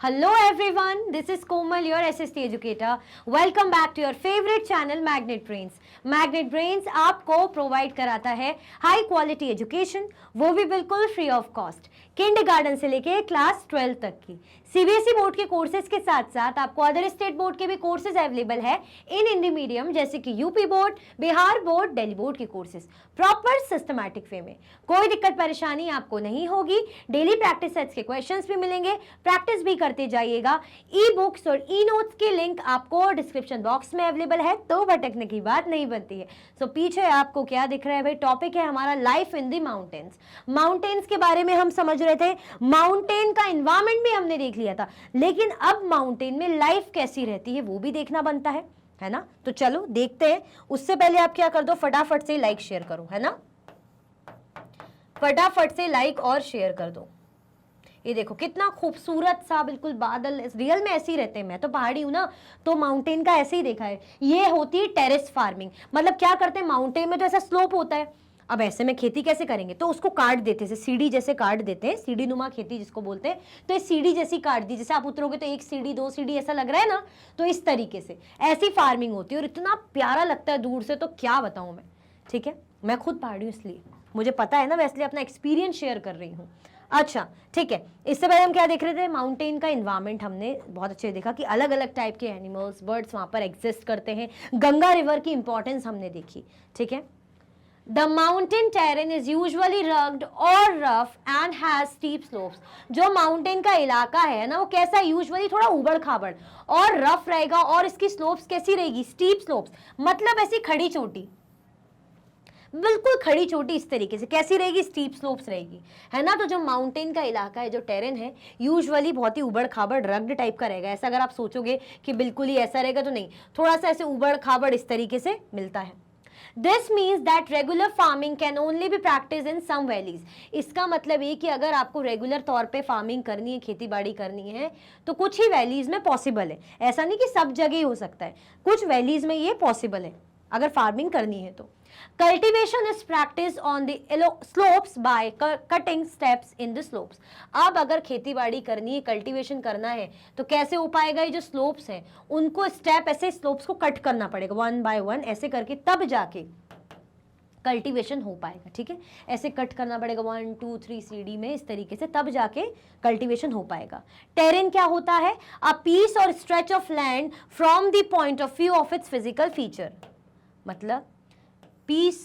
Hello everyone, this is Komal, your SST educator. Welcome back to your favorite channel Magnet Brains. Magnet Brains आपको provide कराता है high quality education, वो भी बिल्कुल free of cost, kindergarten से लेके class 12 तक की। सीबीएसई बोर्ड के कोर्सेज के साथ साथ आपको अदर स्टेट बोर्ड के भी कोर्सेज अवेलेबल है इन हिंदी मीडियम, जैसे कि UP board, Bihar board, Delhi board के कोर्सेज प्रॉपर सिस्टमैटिक वे में। कोई दिक्कत परेशानी आपको नहीं होगी। डेली प्रैक्टिस सेट्स के क्वेश्चंस भी मिलेंगे, प्रैक्टिस भी करते जाइएगा। ई बुक्स और ई नोट्स की लिंक आपको डिस्क्रिप्शन बॉक्स में अवेलेबल है, तो भटकने की बात नहीं बनती है। सो पीछे आपको क्या दिख रहा है भाई? टॉपिक है हमारा life in the mountains. Mountains के बारे में हम समझ रहे थे, माउंटेन का एनवायरमेंट भी हमने देख लिया था, लेकिन अब माउंटेन में लाइफ कैसी रहती है वो भी देखना बनता है ना? तो चलो देखते हैं। उससे पहले आप क्या कर दो, फटाफट से लाइक शेयर करो, है ना? फटाफट से लाइक और शेयर कर दो। ये देखो कितना खूबसूरत सा बिल्कुल बादल, रियल में ऐसे ही रहते हैं। मैं तो पहाड़ी हूं ना, तो माउंटेन का ऐसे ही देखा है। ये होती है टेरेस फार्मिंग। मतलब क्या करते हैं, माउंटेन में तो ऐसा स्लोप होता है, अब ऐसे में खेती कैसे करेंगे, तो उसको काट देते हैं, सीढ़ी जैसे काट देते हैं, सीढ़ी नुमा खेती जिसको बोलते हैं। तो ये सीढ़ी जैसी काट दी, जैसे आप उतरोगे तो एक सीढ़ी दो सीढ़ी ऐसा लग रहा है ना, तो इस तरीके से ऐसी फार्मिंग होती है और इतना प्यारा लगता है दूर से, तो क्या बताऊं मैं। ठीक है, मैं खुद पहाड़ी हूं इसलिए मुझे पता है ना, मैं इसलिए अपना एक्सपीरियंस शेयर कर रही हूँ। अच्छा ठीक है, इससे पहले हम क्या देख रहे थे? माउंटेन का इन्वायरमेंट हमने बहुत अच्छे देखा कि अलग अलग टाइप के एनिमल्स, बर्ड्स वहां पर एग्जिस्ट करते हैं। गंगा रिवर की इंपॉर्टेंस हमने देखी। ठीक है, The mountain terrain is usually rugged or rough and has steep slopes. जो माउंटेन का इलाका है ना, वो कैसा है? यूजुअली थोड़ा उबड़ खाबड़ और रफ रहेगा, और इसकी स्लोप्स कैसी रहेगी? स्टीप स्लोप्स, मतलब ऐसी खड़ी चोटी, बिल्कुल खड़ी चोटी इस तरीके से। कैसी रहेगी? स्टीप स्लोप्स रहेगी, है ना? तो जो माउंटेन का इलाका है, जो टेरेन है, यूजुअली बहुत ही उबड़ खाबड़ रग्ड टाइप का रहेगा। ऐसा अगर आप सोचोगे कि बिल्कुल ही ऐसा रहेगा, तो नहीं, थोड़ा सा ऐसे उबड़ खाबड़ इस तरीके से मिलता है। This means that regular farming can only be practiced in some valleys. इसका मतलब ये कि अगर आपको रेगुलर तौर पे फार्मिंग करनी है, खेती बाड़ी करनी है, तो कुछ ही वैलीज में पॉसिबल है। ऐसा नहीं कि सब जगह ही हो सकता है, कुछ वैलीज में ये पॉसिबल है अगर फार्मिंग करनी है तो। Cultivation is practiced on the slopes by cutting steps in the slopes. अब अगर खेती बाड़ी करनी है, कल्टीवेशन करना है, तो कैसे हो पाएगा? ये जो स्लोप्स हैं उनको स्टेप ऐसे स्लोप्स को कट करना पड़ेगा, वन बाय वन ऐसे करके, तब जाके कल्टीवेशन हो पाएगा। ठीक है, ऐसे कट करना पड़ेगा 1 2 3 सीढ़ी में, इस तरीके से, तब जाके कल्टीवेशन हो पाएगा। टेरेन क्या होता है? अ पीस और stretch of land from the point of view of its physical feature. मतलब पीस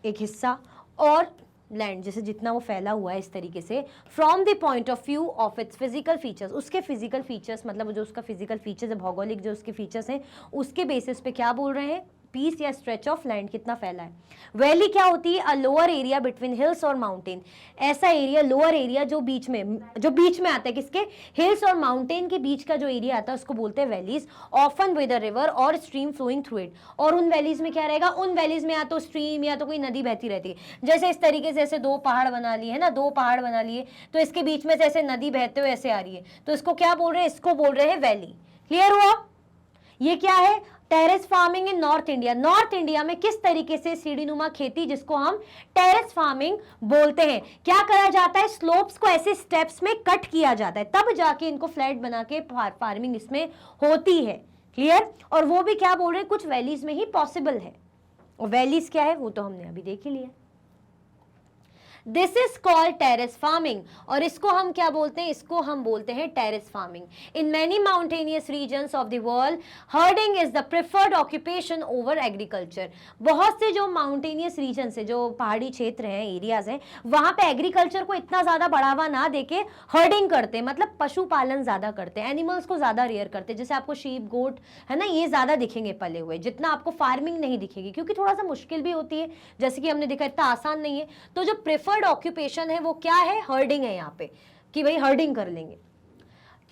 एक हिस्सा और लैंड जैसे जितना वो फैला हुआ है इस तरीके से, from the point of view of its physical features, उसके फिजिकल फीचर्स, मतलब जो उसका फिजिकल फीचर्स है, भौगोलिक जो उसके फीचर्स हैं, उसके बेसिस पे क्या बोल रहे हैं? पीस या स्ट्रेच ऑफ लैंड कितना फैला है। वैली क्या होती है? A lower area between hills और माउंटेन। ऐसा एरिया, लोअर एरिया जो बीच में आता है, किसके? हिल्स और माउंटेन के बीच का जो एरिया आता है उसको बोलते हैं valleys. Often with a river और स्ट्रीम फ्लोइंग थ्रू इट। और उन वैलीज में क्या रहेगा? उन वैलीज में या तो स्ट्रीम या तो कोई नदी बहती रहती है। जैसे इस तरीके से ऐसे दो पहाड़ बना लिए है ना, दो पहाड़ बना लिए, तो इसके बीच में से ऐसे नदी बहते हुए ऐसे आ रही है, तो इसको क्या बोल रहे हैं? इसको बोल रहे हैं वैली। क्लियर हुआ? ये क्या है? टेरेस फार्मिंग इन नॉर्थ इंडिया। नॉर्थ इंडिया में किस तरीके से सीढ़ीनुमा खेती, जिसको हम टेरेस फार्मिंग बोलते हैं, क्या करा जाता है? स्लोप्स को ऐसे स्टेप्स में कट किया जाता है, तब जाके इनको फ्लैट बना के फार्मिंग इसमें होती है। क्लियर? और वो भी क्या बोल रहे हैं? कुछ वैलीज में ही पॉसिबल है। और वैलीज क्या है वो तो हमने अभी देख ही लिया। This is called terrace farming. और इसको हम क्या बोलते हैं? इसको हम बोलते हैं terrace farming. In many mountainous regions of the world, herding is the preferred occupation over agriculture. बहुत से जो माउंटेनियस रीजन है, जो पहाड़ी क्षेत्र हैं, एरियाज हैं, वहां पे एग्रीकल्चर को इतना ज्यादा बढ़ावा ना देके हर्डिंग करते हैं, मतलब पशुपालन ज्यादा करते हैं, एनिमल्स को ज्यादा रेयर करते हैं। जैसे आपको शीप, गोट, है ना, ये ज्यादा दिखेंगे पले हुए, जितना आपको फार्मिंग नहीं दिखेगी, क्योंकि थोड़ा सा मुश्किल भी होती है, जैसे कि हमने देखा इतना आसान नहीं है। तो जो प्रेफर्ड ऑक्यूपेशन है वो क्या है? हर्डिंग है यहाँ पे, कि भाई हर्डिंग कर लेंगे।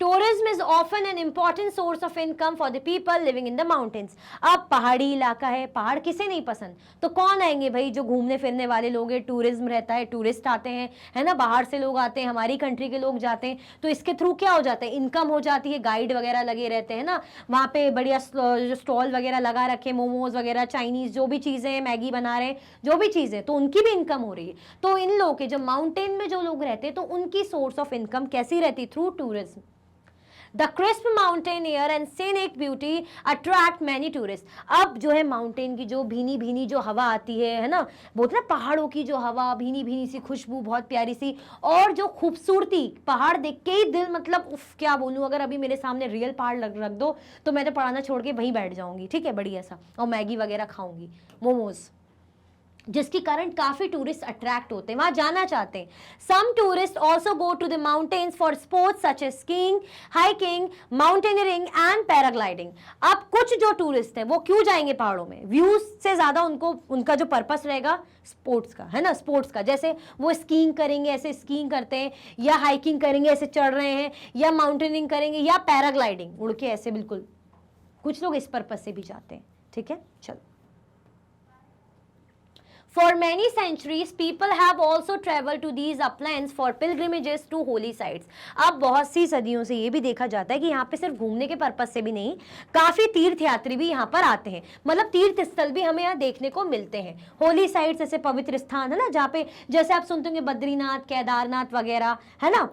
Tourism is often an important source of income for the people living in the mountains. अब पहाड़ी इलाका है, पहाड़ किसे नहीं पसंद, तो कौन आएंगे भाई? जो घूमने फिरने वाले लोग हैं, टूरिज्म रहता है, टूरिस्ट आते हैं, है ना, बाहर से लोग आते हैं, हमारी कंट्री के लोग जाते हैं, तो इसके थ्रू क्या हो जाता है? इनकम हो जाती है। गाइड वगैरह लगे रहते हैं ना वहाँ पे, बढ़िया स्टॉल वगैरह लगा रखे, मोमोज वगैरह, चाइनीज जो भी चीज़ें हैं, मैगी बना रहे हैं, जो भी चीज़ें, तो उनकी भी इनकम हो रही है। तो इन लोगों के, जो माउंटेन में जो लोग रहते हैं, तो उनकी सोर्स ऑफ इनकम कैसी रहती? Through tourism. The crisp mountain air and scenic beauty attract many tourist. अब जो है माउंटेन की जो भीनी भीनी जो हवा आती है ना, बोलते ना पहाड़ों की जो हवा, भीनी भीनी सी खुशबू, बहुत प्यारी सी, और जो खूबसूरती, पहाड़ देख के ही दिल, मतलब उफ क्या बोलूं, अगर अभी मेरे सामने रियल पहाड़ रख दो तो मैं तो पढ़ाना छोड़ के वहीं बैठ जाऊंगी, ठीक है, बढ़िया सा, और मैगी वगैरह खाऊंगी, मोमोज, जिसके कारण काफी टूरिस्ट अट्रैक्ट होते हैं, वहां जाना चाहते हैं। Some tourists also go to the mountains for sports such as skiing, hiking, mountaineering and paragliding. अब कुछ जो टूरिस्ट हैं वो क्यों जाएंगे पहाड़ों में? व्यूज से ज्यादा उनको, उनका जो पर्पस रहेगा स्पोर्ट्स का, है ना, स्पोर्ट्स का, जैसे वो स्कीइंग करेंगे, ऐसे स्कीइंग करते हैं, या हाइकिंग करेंगे, ऐसे चढ़ रहे हैं, या माउंटेनिंग करेंगे, या पैराग्लाइडिंग, उड़ के ऐसे, बिल्कुल कुछ लोग इस पर्पस से भी जाते हैं, ठीक है। चलो, For many centuries, people have also traveled to these uplands for pilgrimages to holy sites. अब बहुत सी सदियों से ये भी देखा जाता है कि यहाँ पे सिर्फ घूमने के पर्पस से भी नहीं, काफी तीर्थ यात्री भी यहाँ पर आते हैं, मतलब तीर्थ स्थल भी हमें यहाँ देखने को मिलते हैं। होली साइट्स ऐसे पवित्र स्थान है ना, जहाँ पे जैसे आप सुनते होंगे बद्रीनाथ, केदारनाथ वगैरह, है ना।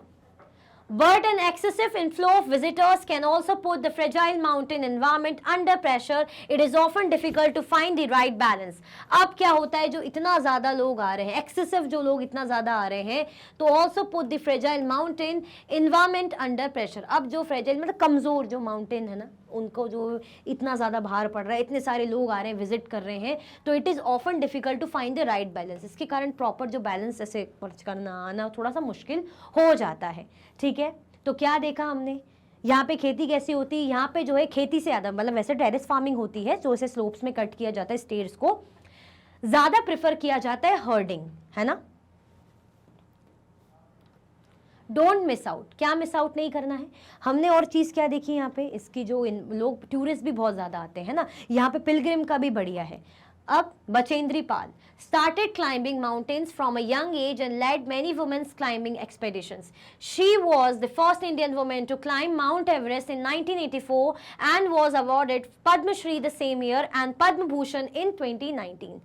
But an excessive inflow of visitors can also put the fragile mountain environment under pressure. It is often difficult to find the right balance. अब क्या होता है, जो इतना ज़्यादा लोग आ रहे हैं, excessive जो लोग इतना ज़्यादा आ रहे हैं, तो also put the fragile mountain environment under pressure. अब जो fragile मतलब कमज़ोर जो mountain है ना, उनको जो इतना ज़्यादा भार पड़ रहा है, इतने सारे लोग आ रहे हैं, विजिट कर रहे हैं, तो it is often difficult to find the right balance. इसके कारण प्रॉपर जो बैलेंस ऐसे करना आना थोड़ा सा मुश्किल हो जाता है, ठीक है। तो क्या देखा हमने, यहाँ पे खेती कैसी होती है, यहाँ पे जो है खेती से ज़्यादा, मतलब वैसे टेरेस फार्मिंग होती है, जो इसे स्लोप्स में कट किया जाता है, स्टेयर्स को ज़्यादा प्रेफर किया जाता है, हर्डिंग, है ना। डोंट मिस आउट, क्या मिस आउट नहीं करना है हमने। और चीज़ क्या देखी यहाँ पे, इसकी जो लोग टूरिस्ट भी बहुत ज़्यादा आते हैं ना, यहाँ पे पिलग्रिम का भी बढ़िया है। अब Bachendri Pal started climbing mountains from a young age and led many women's climbing expeditions. She was the first Indian woman to climb Mount Everest in 1984 and was awarded Padma Shri the same year and Padma Bhushan in 2019.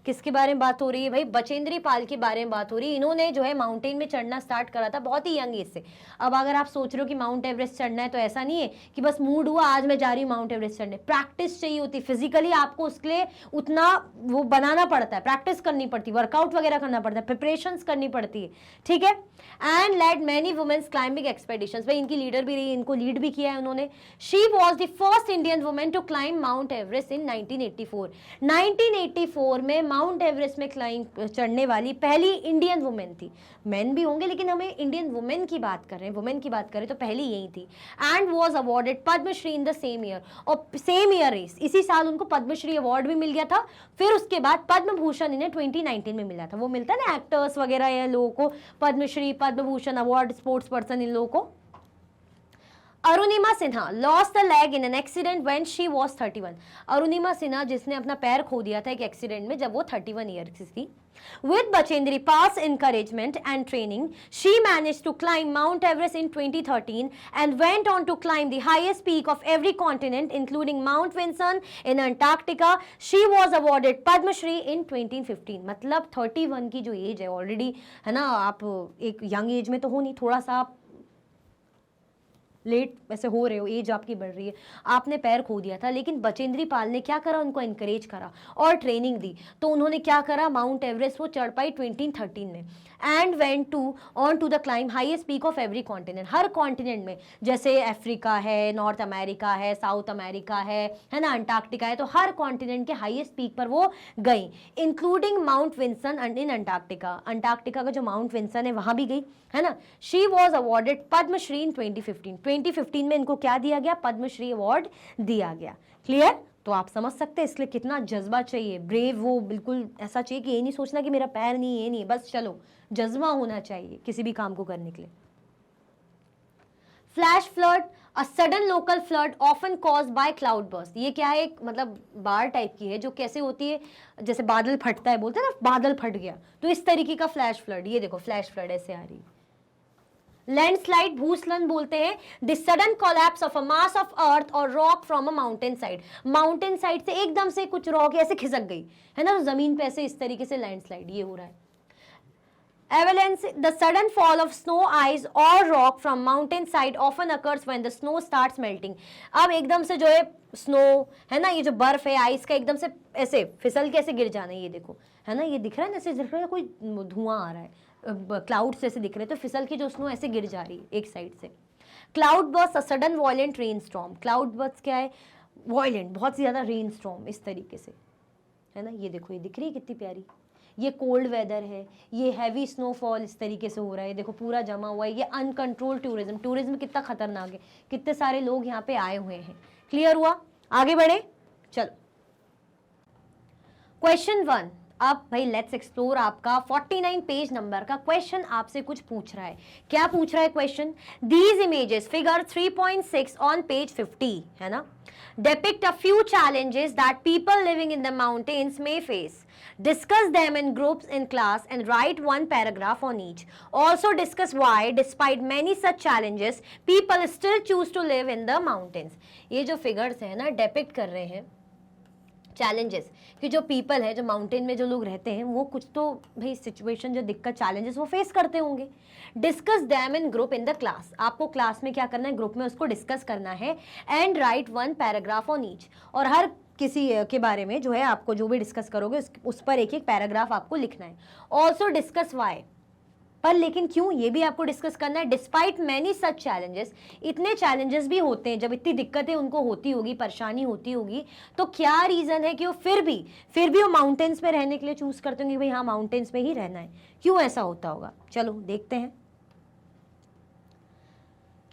किसके बारे में बात हो रही है भाई? बचेंद्री पाल के बारे में बात हो रही है। इन्होंने जो है माउंटेन में चढ़ना स्टार्ट करा था बहुत ही यंग एज से। अब अगर आप सोच रहे हो कि माउंट एवरेस्ट चढ़ना है, तो ऐसा नहीं है कि बस मूड हुआ आज मैं जा रही हूँ माउंट एवरेस्ट चढ़ने। प्रैक्टिस चाहिए होती, फिजिकली आपको उसके लिए उतना वो बनाना पड़ता है, प्रैक्टिस करनी पड़ती है, वर्कआउट वगैरह करना पड़ता है, प्रिपरेशंस करनी पड़ती है, ठीक है। And led many womens climbing expeditions, भाई इनकी लीडर भी रही, इनको लीड भी किया है उन्होंने। She was the first Indian women to climb Mount Everest in 1984। 1984 में माउंट एवरेस्ट में क्लाइंब चढ़ने वाली पहली इंडियन वुमेन थी। मेन भी होंगे लेकिन हमें इंडियन वुमेन की बात कर रहे हैं, वुमेन की बात करें तो पहली यही थी। And was awarded Padma Shri in the same year, और सेम ईयर इसी साल उनको पद्मश्री अवार्ड भी मिल गया था। फिर उसके बाद पद्म भूषण इन्हें 2019 में मिला था। वो मिलता है ना एक्टर्स वगैरह या लोगों को Padmashri, Padma Bhushan award, sports person, इन लोगों को। Arunima Sinha lost the leg in an accident when she was 31। Arunima Sinha जिसने अपना पैर खो दिया था एक एक्सीडेंट में जब वो 31 ईयर की थी। With Bachendri Pal's encouragement and training, she managed to climb Mount Everest in 2013 and went on to climb the highest peak of every continent, including Mount Vinson in Antarctica. She was awarded Padma Shri in 2015. मतलब 31 की जो as है already, है ना, आप एक young age में तो हो नहीं, थोड़ा सा आप लेट वैसे हो रहे हो, एज आपकी बढ़ रही है, आपने पैर खो दिया था, लेकिन बचेंद्री पाल ने क्या करा, उनको एनकरेज करा और ट्रेनिंग दी, तो उन्होंने क्या करा, माउंट एवरेस्ट वो चढ़ पाई 2013 में। And went to on to the climb highest peak of every continent, हर कॉन्टिनेंट में, जैसे अफ्रीका है, नॉर्थ अमेरिका है, साउथ अमेरिका है ना, अंटार्कटिका है, तो हर कॉन्टिनेंट के हाईएस्ट पीक पर वो गई, including Mount Vinson in Antarctica. Antarctica का जो माउंट विंसन है वहां भी गई, है ना। शी वॉज अवॉर्डेड पद्मश्री इन 2015। 2015 में इनको क्या दिया गया, पद्मश्री अवार्ड दिया गया। क्लियर? तो आप समझ सकते हैं इसलिए कितना जज्बा चाहिए, ब्रेव, वो बिल्कुल ऐसा चाहिए कि ये नहीं सोचना कि मेरा पैर नहीं, ये नहीं, बस चलो, जज्बा होना चाहिए किसी भी काम को करने के लिए। Flash flood, a sudden local flood often caused by cloud burst. ये क्या है, एक मतलब बाढ़ टाइप की है जो कैसे होती है, जैसे बादल फटता है, बोलते हैं ना बादल फट गया, तो इस तरीके का फ्लैश फ्लड। ये देखो फ्लैश फ्लड ऐसे आ रही है। लैंडस्लाइड, भूस्खलन बोलते हैं the sudden collapse of a mass of earth और rock from a mountain side. Mountain side से एकदम से कुछ रॉक ऐसे खिसक गई, है ना, तो जमीन पे ऐसे इस तरीके से लैंडस्लाइड ये हो रहा है। Avalanche, the sudden fall of snow, ice or rock from mountain side often occurs when the snow starts melting. अब एकदम से जो है स्नो है ना, ये जो बर्फ है आइस का एकदम से ऐसे फिसल के ऐसे गिर जाना है, ये देखो है ना, ये दिख रहा है ना, ऐसे दिख रहा है कोई धुआं आ रहा है, क्लाउड्स ऐसे दिख रहे हैं, तो फिसल के जो स्नो ऐसे गिर जा रही है एक साइड से. Cloud burst, a sudden violent rain storm. Cloud burst क्या है? वॉयलेंट, बहुत ही ज्यादा रेन स्टॉर्म इस तरीके से, है ना, ये देखो, ये दिख रही है कितनी प्यारी. ये कोल्ड वेदर है, ये हैवी स्नोफॉल इस तरीके से हो रहा है, देखो पूरा जमा हुआ है. ये अनकंट्रोल टूरिज्म, टूरिज्म कितना खतरनाक है, कितने सारे लोग यहाँ पे आए हुए हैं. क्लियर हुआ? आगे बढ़े, चलो क्वेश्चन 1. अब भाई लेट्स एक्सप्लोर आपका 49 पेज नंबर का क्वेश्चन आपसे कुछ पूछ रहा है. क्या पूछ रहा है question? These images figure 3.6 on page 50, है ना, depict a few challenges that people living in the mountains may face. Discuss them in groups in class and write one paragraph on each. Also discuss why, despite many such challenges, people still choose to live in the mountains. ये जो figures है ना, depict कर रहे हैं challenges कि जो people है, जो माउंटेन में जो लोग रहते हैं, वो कुछ तो भाई सिचुएशन, जो दिक्कत, चैलेंजेस वो फेस करते होंगे. Discuss them in group in the class. आपको क्लास में क्या करना है? ग्रुप में उसको डिस्कस करना है. And right one paragraph on each. और हर किसी के बारे में जो है आपको जो भी डिस्कस करोगे उस पर एक एक पैराग्राफ आपको लिखना है. ऑल्सो डिस्कस वाई, पर लेकिन क्यों, ये भी आपको डिस्कस करना है. डिस्पाइट मैनी सच चैलेंजेस, इतने चैलेंजेस भी होते हैं, जब इतनी दिक्कतें उनको होती होगी, परेशानी होती होगी, तो क्या रीजन है कि वो फिर भी वो माउंटेन्स में रहने के लिए चूज करते होंगे, भाई हाँ माउंटेन्स में ही रहना है. क्यों ऐसा होता होगा? चलो देखते हैं.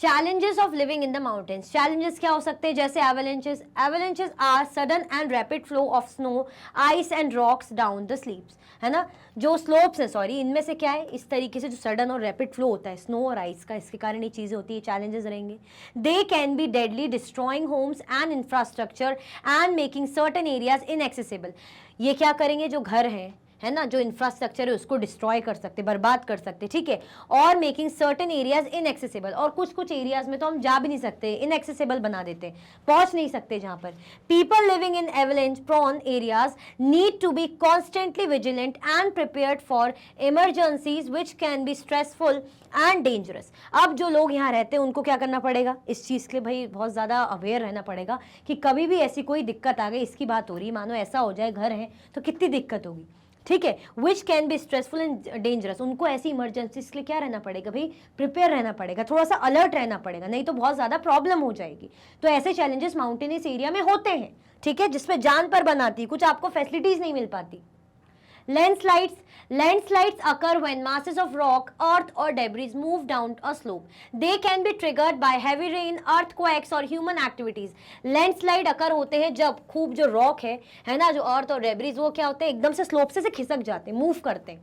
Challenges of living in the mountains. Challenges क्या हो सकते हैं? जैसे avalanches. Avalanches are sudden and rapid flow of snow, ice and rocks down the slopes, है ना, जो स्लोप्स है, सॉरी, इनमें से क्या है, इस तरीके से जो सडन और रैपिड फ्लो होता है स्नो और आइस का, इसके कारण ये चीजें होती है, चैलेंजेस रहेंगे. They can be deadly, destroying homes and infrastructure and making certain areas inaccessible. ये क्या करेंगे? जो घर हैं, है ना, जो इंफ्रास्ट्रक्चर है उसको डिस्ट्रॉय कर सकते, बर्बाद कर सकते, ठीक है. और मेकिंग सर्टेन एरियाज इनएक्सेसिबल, और कुछ एरियाज में तो हम जा भी नहीं सकते, इनएक्सेसिबल बना देते, पहुंच नहीं सकते जहां पर. People living in avalanche prone areas need to be constantly vigilant and prepared for emergencies which can be stressful and dangerous. अब जो लोग यहाँ रहते हैं उनको क्या करना पड़ेगा? इस चीज़ के लिए भाई बहुत ज़्यादा अवेयर रहना पड़ेगा कि कभी भी ऐसी कोई दिक्कत आ गई, इसकी बात हो रही, मानो ऐसा हो जाए, घर है तो कितनी दिक्कत होगी, ठीक है. विच can be stressful and dangerous, उनको ऐसी इमरजेंसीज के लिए क्या रहना पड़ेगा भाई? प्रिपेयर रहना पड़ेगा, थोड़ा सा अलर्ट रहना पड़ेगा, नहीं तो बहुत ज़्यादा प्रॉब्लम हो जाएगी. तो ऐसे चैलेंजेस माउंटेनियस एरिया में होते हैं, ठीक है, जिसमें जान पर बनाती, कुछ आपको फैसिलिटीज नहीं मिल पाती. Landslides occur when masses of rock, earth or debris move down a slope. They can be triggered by heavy rain, earthquakes or human activities. Landslide occur होते हैं जब खूब जो रॉक है ना, जो अर्थ और डेब्रिज, वो क्या होते हैं, एकदम से स्लोप से खिसक जाते हैं, मूव करते हैं.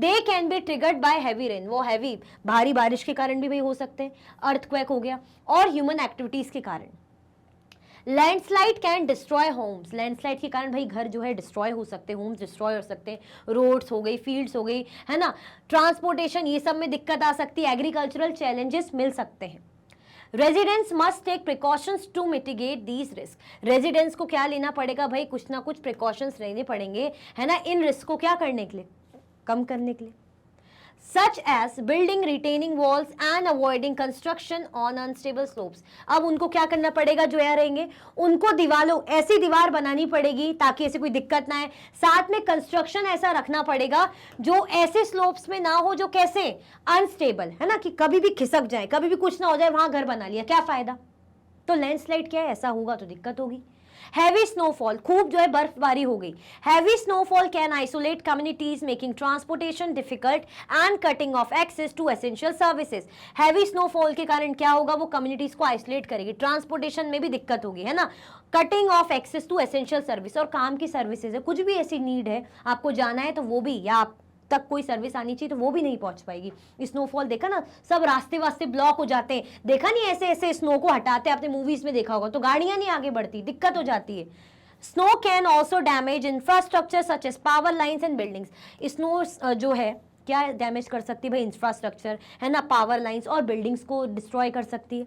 They can be triggered by heavy rain, वो हैवी भारी बारिश के कारण भी भाई हो सकते हैं, अर्थक्वेक हो गया, और ह्यूमन एक्टिविटीज के कारण. Landslide can destroy homes. Landslide के कारण भाई घर जो है डिस्ट्रॉय हो सकते हैं, होम्स डिस्ट्रॉय हो सकते हैं, रोड्स हो गई, फील्ड्स हो गई, है ना, ट्रांसपोर्टेशन, ये सब में दिक्कत आ सकती है, एग्रीकल्चरल चैलेंजेस मिल सकते हैं. Residents must take precautions to mitigate these risk. Residents को क्या लेना पड़ेगा भाई? कुछ ना कुछ प्रिकॉशंस लेने पड़ेंगे, है ना, इन रिस्क को क्या करने के लिए? कम करने के लिए. such as building retaining walls and avoiding construction on unstable slopes. अब उनको क्या करना पड़ेगा? जो यहाँ रहेंगे उनको दीवारों, ऐसी दीवार बनानी पड़ेगी ताकि ऐसी कोई दिक्कत ना आए. साथ में कंस्ट्रक्शन ऐसा रखना पड़ेगा जो ऐसे स्लोप्स में ना हो जो कैसे अनस्टेबल, है ना, कि कभी भी खिसक जाए, कभी भी कुछ ना हो जाए, वहां घर बना लिया, क्या फायदा? तो लैंडस्लाइड क्या है? ऐसा होगा तो दिक्कत होगी. हैवी स्नोफॉल, खूब जो है बर्फबारी हो गई. Heavy snowfall can isolate communities making transportation difficult and cutting off access to essential services. Heavy snowfall के कारण क्या होगा? वो कम्युनिटीज को आइसोलेट करेगी, ट्रांसपोर्टेशन में भी दिक्कत होगी, है ना, cutting off access to essential service, और काम की सर्विसेज है, कुछ भी ऐसी नीड है आपको जाना है तो वो भी, या आप तक कोई सर्विस आनी चाहिए तो वो भी नहीं पहुंच पाएगी. स्नोफॉल देखा ना, सब रास्ते वास्ते ब्लॉक हो जाते हैं, देखा नहीं ऐसे ऐसे स्नो को हटाते, आपने मूवीज में देखा होगा, तो गाड़ियां नहीं आगे बढ़ती, दिक्कत हो जाती है. Snow can also damage infrastructure such as power lines and buildings. Snow जो है क्या डैमेज कर सकती है भाई? इंफ्रास्ट्रक्चर, है ना, पावर लाइन्स और बिल्डिंग्स को डिस्ट्रॉय कर सकती है.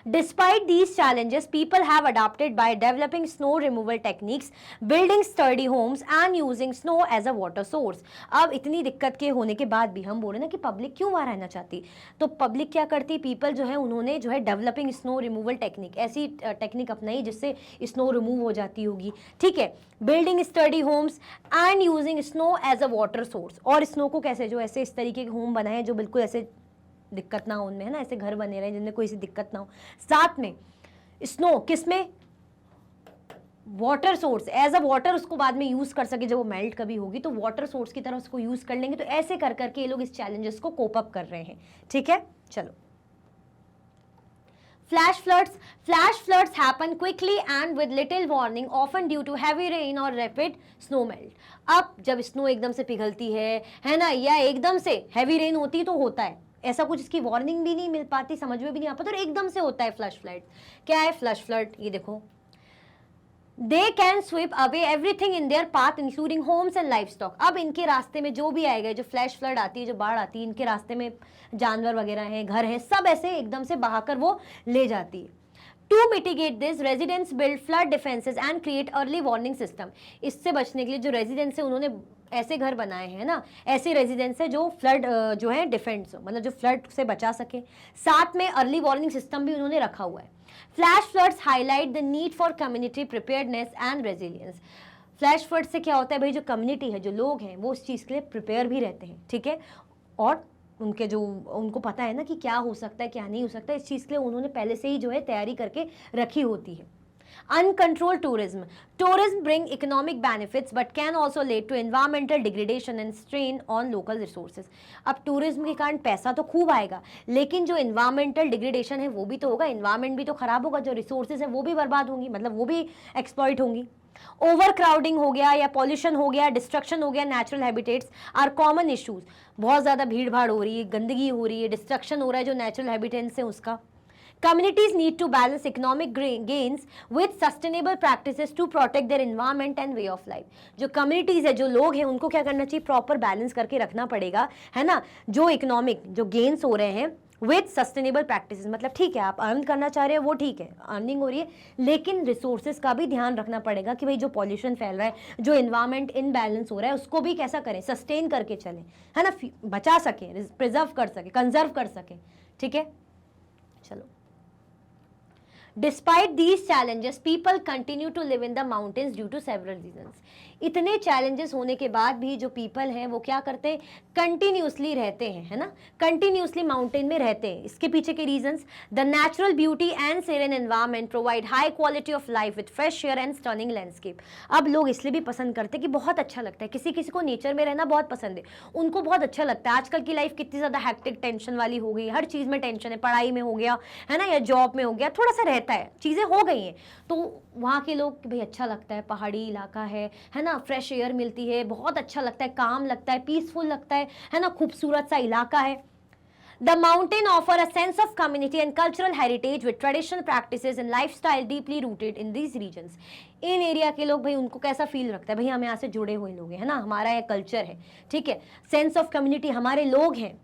Despite these challenges, people have adapted by developing snow removal techniques, building sturdy homes and using snow as a water source. अब इतनी दिक्कत के होने के बाद भी हम बोल रहे ना कि पब्लिक क्यों वहाँ रहना चाहती, तो पब्लिक क्या करती, पीपल जो है उन्होंने जो है डेवलपिंग स्नो रिमूवल टेक्निक, ऐसी टेक्निक अपनाई जिससे स्नो रिमूव हो जाती होगी, ठीक है, building sturdy homes and using snow as a water source, और स्नो को कैसे जो ऐसे इस तरीके के होम बनाए जो बिल्कुल ऐसे दिक्कत ना हो उनमें, है ना, ऐसे घर बने रहे जिनमें कोई सी दिक्कत ना हो, साथ में स्नो किसमें, water source, as a water उसको बाद में यूज कर सके, जब वो मेल्ट कभी होगी तो वाटर सोर्स की तरह उसको यूज कर लेंगे। तो ऐसे कर करके ये लोग इस चैलेंजेस को कोप अप कर रहे हैं, ठीक है। चलो, Flash floods happen quickly and with little warning, often due to heavy rain or rapid snow melt. अब जब स्नो एकदम से पिघलती है ना, या एकदम से हैवी रेन होती है तो होता है, ऐसा कुछ इसकी वार्निंग भी नहीं मिल पाती, समझ में भी नहीं आ पाता, और एकदम से होता है फ्लैश फ्लड। क्या है फ्लैश फ्लड, ये देखो, they can sweep away everything in their path including homes and livestock. अब इनके रास्ते में जो भी आएगा, जो फ्लैश फ्लड आती है, जो बाढ़ आती है, इनके रास्ते में जानवर वगैरह हैं, घर हैं, सब ऐसे एकदम से बहाकर वो ले जाती है। To mitigate this, residents build flood defences and create early warning system. इससे बचने के लिए जो रेजिडेंट्स है उन्होंने ऐसे घर बनाए हैं ना, ऐसे रेजिडेंस है जो फ्लड जो है डिफेंस, मतलब जो फ्लड से बचा सके, साथ में अर्ली वार्निंग सिस्टम भी उन्होंने रखा हुआ है। Flash floods highlight the need for community preparedness and resilience. Flash flood से क्या होता है भाई, जो कम्युनिटी है, जो लोग हैं, वो उस चीज़ के लिए प्रिपेयर भी रहते हैं, ठीक है, और उनके जो उनको पता है ना कि क्या हो सकता है क्या नहीं हो सकता, इस चीज़ के लिए उन्होंने पहले से ही जो है तैयारी करके रखी होती है। Uncontrolled tourism bring economic benefits but can also lead to environmental degradation and strain on local resources. अब टूरिज्म के कारण पैसा तो खूब आएगा, लेकिन जो environmental degradation है वो भी तो होगा, environment भी तो खराब होगा, जो resources है वो भी बर्बाद होंगी, मतलब वो भी exploit होंगी। ओवर क्राउडिंग हो गया या पॉल्यूशन हो गया, डिस्ट्रक्शन हो गया, natural habitats are common issues. बहुत ज़्यादा भीड़ भाड़ हो रही है, गंदगी हो रही है, डिस्ट्रक्शन हो रहा है जो नेचुरल हैबिटेट्स है उसका। Communities need to balance economic gains with sustainable practices to protect their environment and way of life. जो communities है, जो लोग हैं, उनको क्या करना चाहिए, प्रॉपर बैलेंस करके रखना पड़ेगा, है ना, जो इकोनॉमिक जो गेन्स हो रहे हैं विथ सस्टेनेबल प्रैक्टिसेस, मतलब ठीक है आप अर्न करना चाह रहे हो वो ठीक है, अर्निंग हो रही है, लेकिन रिसोर्सेज का भी ध्यान रखना पड़ेगा कि भाई जो पॉल्यूशन फैल रहा है, जो इन्वायरमेंट इनबैलेंस हो रहा है, उसको भी कैसा करें, सस्टेन करके चलें, है ना, बचा सके, प्रिजर्व कर सके, कंजर्व कर सके, ठीक है। चलो, Despite these challenges, people continue to live in the mountains due to several reasons. इतने चैलेंजेस होने के बाद भी जो पीपल हैं वो क्या करते हैं, कंटिन्यूसली रहते हैं, है ना, कंटिन्यूसली माउंटेन में रहते हैं। इसके पीछे के reasons, the natural beauty and serene environment provide high quality of life with fresh air and stunning landscape. अब लोग इसलिए भी पसंद करते हैं कि बहुत अच्छा लगता है, किसी किसी को नेचर में रहना बहुत पसंद है, उनको बहुत अच्छा लगता है। आजकल की लाइफ कितनी ज़्यादा हैक्टिक टेंशन वाली हो गई, हर चीज़ में टेंशन है, पढ़ाई में हो गया, है ना, या जॉब में हो गया, थोड़ा सा रहता है, चीज़ें हो गई हैं, तो वहाँ के लोग भाई अच्छा लगता है, पहाड़ी इलाका है ना, फ्रेश एयर मिलती है, बहुत अच्छा लगता है, काम लगता है, पीसफुल लगता है ना, खूबसूरत सा इलाका है। The mountain offer a sense of community and cultural heritage with traditional practices and lifestyle deeply rooted in these regions. In area के लोग भाई उनको कैसा फील रखता है, भाई हम यहाँ से जुड़े हुए लोग हैं, है ना, हमारा ये कल्चर है, ठीक है, सेंस ऑफ कम्युनिटी, हमारे लोग हैं।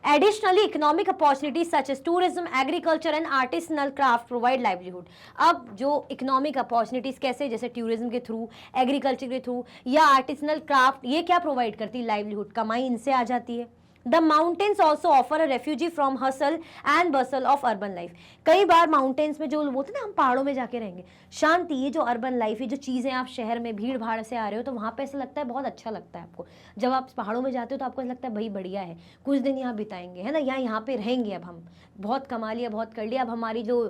Additionally, economic opportunities such as tourism, agriculture and artisanal craft provide livelihood. अब जो इकोनॉमिक अपॉर्चुनिटीज कैसे, जैसे टूरिज्म के थ्रू, एग्रीकल्चर के थ्रू या आर्टिसनल क्राफ्ट, ये क्या प्रोवाइड करती है, लाइवलीहुड, कमाई इनसे आ जाती है। The mountains also offer a refuge from hustle and bustle of urban life. कई बार माउंटेन्स में जो बोलते हैं ना हम पहाड़ों में जाके रहेंगे, शांति, ये जो अर्बन लाइफ है, जो चीज़ें आप शहर में भीड़ भाड़ से आ रहे हो तो वहाँ पे ऐसा लगता है बहुत अच्छा लगता है आपको। जब आप पहाड़ों में जाते हो तो आपको लगता है भाई बढ़िया है, कुछ दिन यहाँ बिताएंगे, है ना, यहाँ पे रहेंगे, अब हम बहुत कमा लिया, बहुत कर लिया, अब हमारी जो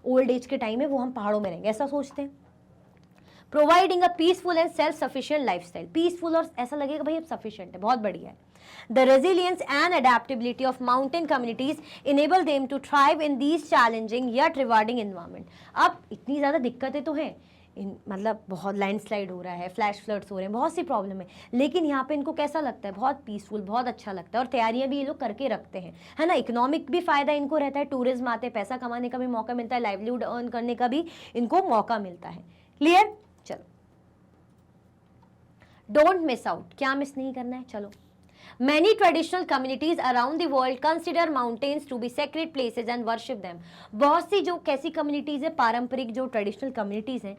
ओल्ड एज के टाइम है वो हम पहाड़ों में रहेंगे, ऐसा सोचते हैं। Providing a peaceful and self sufficient lifestyle, peaceful और ऐसा लगेगा भाई अब सफिशिएंट है, बहुत बढ़िया है। The resilience and adaptability of mountain communities enable them to thrive in these challenging yet rewarding environment. अब इतनी ज़्यादा दिक्कतें तो हैं, मतलब बहुत लैंडस्लाइड हो रहा है, फ्लैश फ्लड्स हो रहे हैं, बहुत सी प्रॉब्लम है, लेकिन यहाँ पे इनको कैसा लगता है, बहुत पीसफुल, बहुत अच्छा लगता है, और तैयारियाँ भी ये लोग करके रखते हैं, है ना, इकोनॉमिक भी फ़ायदा इनको रहता है, टूरिज्म आते हैं, पैसा कमाने का भी मौका मिलता है, लाइवलीहुड अर्न करने का भी इनको मौका मिलता है। क्लियर? चलो, डोंट मिस आउट, क्या मिस नहीं करना है, चलो। Many traditional communities around the world consider mountains to be sacred places and worship them. बहुत सी जो कैसी कम्युनिटीज है, पारंपरिक जो ट्रेडिशनल कम्युनिटीज हैं,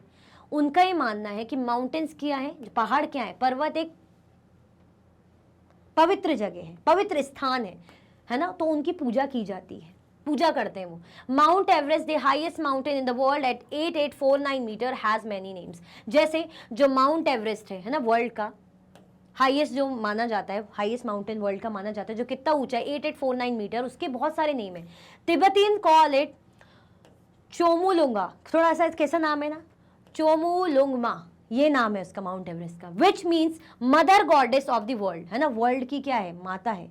उनका ये मानना है कि माउंटेन्स क्या है, पहाड़ क्या है, पर्वत एक पवित्र जगह है, पवित्र स्थान है ना, तो उनकी पूजा की जाती है, पूजा करते हैं वो। Mount Everest the highest mountain in the world at 8849 metre has many names. जैसे जो माउंट एवरेस्ट है ना, वर्ल्ड का हाईएस्ट जो माना जाता है, हाईएस्ट माउंटेन वर्ल्ड का माना जाता है, जो कितना ऊंचा है 8849 मीटर, उसके बहुत सारे नेम है। तिब्बतीन कॉल इट चोमुलुंगा, थोड़ा सा कैसा नाम है ना, चोमुलुंगमा, ये नाम है उसका माउंट एवरेस्ट का, which means mother goddess of the world, है ना, वर्ल्ड की क्या है, माता है।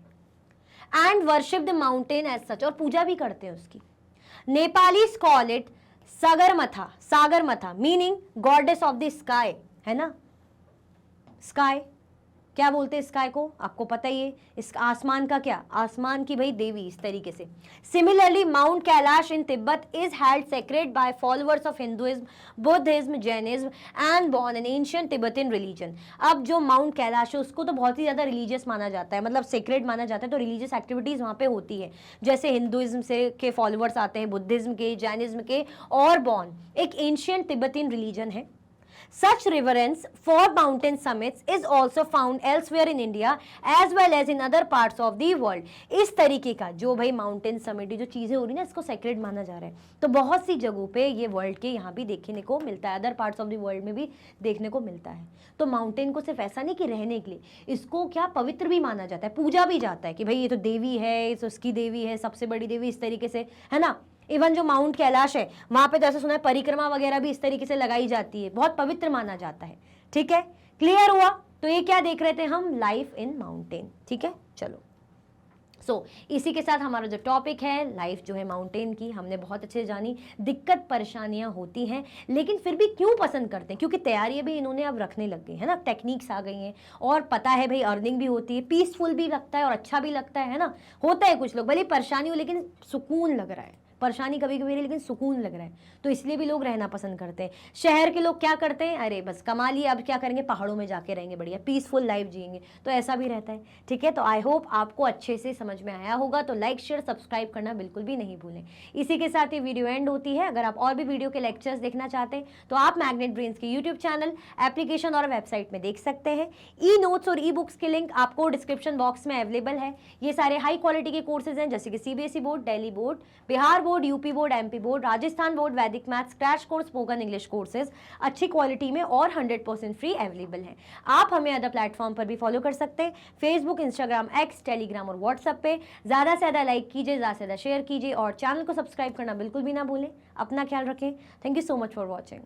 And worship the mountain as such, और पूजा भी करते हैं उसकी। Nepalese call it Sagarmatha, Sagarmatha meaning goddess of the sky, है ना, स्काई क्या बोलते हैं स्काई को, आपको पता ही है, इस आसमान का क्या, आसमान की भाई देवी, इस तरीके से। Similarly Mount Kailash in Tibet is held sacred by followers of Hinduism, Buddhism, Jainism and Bon an ancient Tibetan religion. अब जो माउंट कैलाश है उसको तो बहुत ही ज्यादा रिलीजियस माना जाता है, मतलब सेक्रेड माना जाता है, तो रिलीजियस एक्टिविटीज वहाँ पे होती है, जैसे हिंदुइज्म से के फॉलोअर्स आते हैं, बुद्धिज्म के, जैनिज्म के, और बॉर्न एक एंशिएंट तिब्बतियन रिलीजन है। Such reverence for mountain summits is also found elsewhere in India as well as in other parts of the world. इस तरीके का जो भाई माउंटेन समिट जो चीज़ें हो रही ना, इसको सेक्रेड माना जा रहा है, तो बहुत सी जगहों पे ये वर्ल्ड के यहाँ भी देखने को मिलता है, other parts of the world में भी देखने को मिलता है। तो माउंटेन को सिर्फ ऐसा नहीं कि रहने के लिए, इसको क्या पवित्र भी माना जाता है, पूजा भी जाता है कि भाई ये तो देवी है, इस उसकी देवी है, सबसे बड़ी देवी, इस तरीके से, है ना। इवन जो माउंट कैलाश है वहां पे तो ऐसा सुना है परिक्रमा वगैरह भी इस तरीके से लगाई जाती है, बहुत पवित्र माना जाता है। ठीक है, क्लियर हुआ। तो ये क्या देख रहे थे हम, लाइफ इन माउंटेन। ठीक है, चलो इसी के साथ हमारा जो टॉपिक है लाइफ जो है माउंटेन की, हमने बहुत अच्छे से जानी। दिक्कत परेशानियां होती हैं, लेकिन फिर भी क्यों पसंद करते हैं, क्योंकि तैयारियां भी इन्होंने अब रखने लग गई है ना, टेक्निक्स आ गई हैं, और पता है भाई अर्निंग भी होती है, पीसफुल भी लगता है और अच्छा भी लगता है ना। होता है कुछ लोग भले परेशानी हो लेकिन सुकून लग रहा है, परेशानी कभी कभी लेकिन सुकून लग रहा है, तो इसलिए भी लोग रहना पसंद करते हैं। शहर के लोग क्या करते हैं, अरे बस कमा लिए, अब क्या करेंगे, पहाड़ों में जाके रहेंगे, बढ़िया पीसफुल लाइफ जिएंगे, तो ऐसा भी रहता है। ठीक है, तो आई होप आपको अच्छे से समझ में आया होगा, तो लाइक शेयर सब्सक्राइब करना बिल्कुल भी नहीं भूलें। इसी के साथ ये वीडियो एंड होती है। अगर आप और भी वीडियो के लेक्चर्स देखना चाहते हैं तो आप मैग्नेट ब्रेन्स के यूट्यूब चैनल, एप्लीकेशन और वेबसाइट में देख सकते हैं। ई नोट्स और ई बुक्स के लिंक आपको डिस्क्रिप्शन बॉक्स में अवेलेबल है। ये सारे हाई क्वालिटी के कोर्सेज हैं, जैसे कि CBSE board, Delhi board, Bihar board, UP board, MP board, Rajasthan board, Vedic maths, crash course, spoken English courses अच्छी क्वालिटी में और 100% फ्री अवेलेबल है। आप हमें अदर प्लेटफॉर्म पर भी फॉलो कर सकते हैं, फेसबुक, इंस्टाग्राम, एक्स, टेलीग्राम और व्हाट्सएप पे। ज़्यादा से ज़्यादा लाइक कीजिए, ज़्यादा से ज़्यादा शेयर कीजिए और चैनल को सब्सक्राइब करना बिल्कुल भी ना भूलें। अपना ख्याल रखें। Thank you so much for watching.